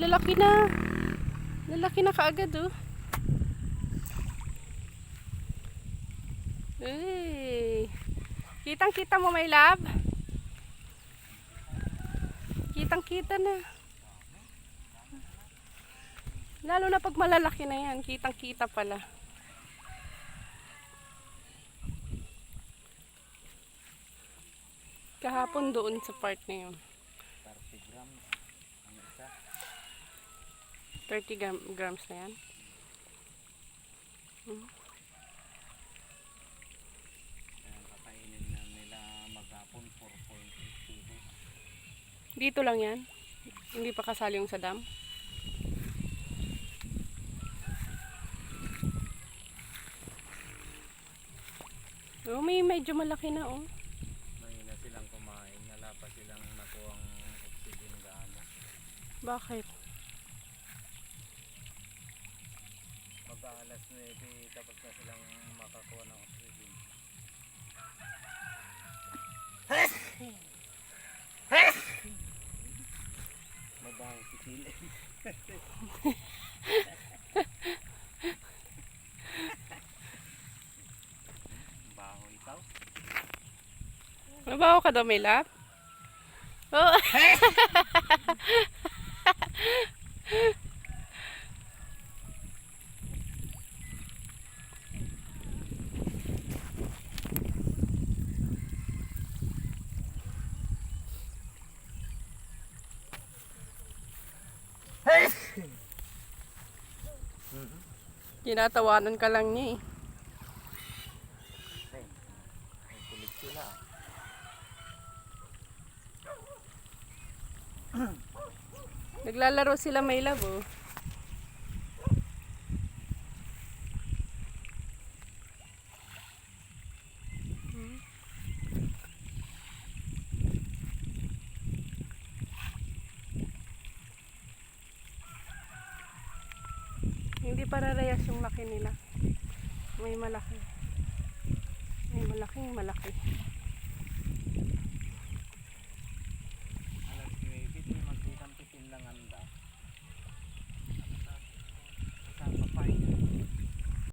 lalaki na. Lalaki na kaagad oh. Hey. Kitang-kita mo, my love? Kitang-kita na. Lalo na pag malalaki na yan, kitang-kita pala. Kahapon doon sa part na yun. 30 grams ang isa. 30 grams na yan. Kaya kakainin na nila maghapon 4.8 kilos. Dito lang yan. Hindi pa kasali yung sa dam. Oh, may medyo malaki na oh. Mahina silang kumain. Wala pa silang nakuhang oxygen gaano. Bakit? Mag-aalas 9 tapos na silang makakuha ng oxygen. Mabaho si Chile. Baho ikaw. Mabaho ka daw, may love? Oh. Tinatawanan ka lang niya eh. Ay, kulit sila. Naglalaro sila, may love oh. Hindi pararayas yung laki nila. May malaki. May malaking malaki.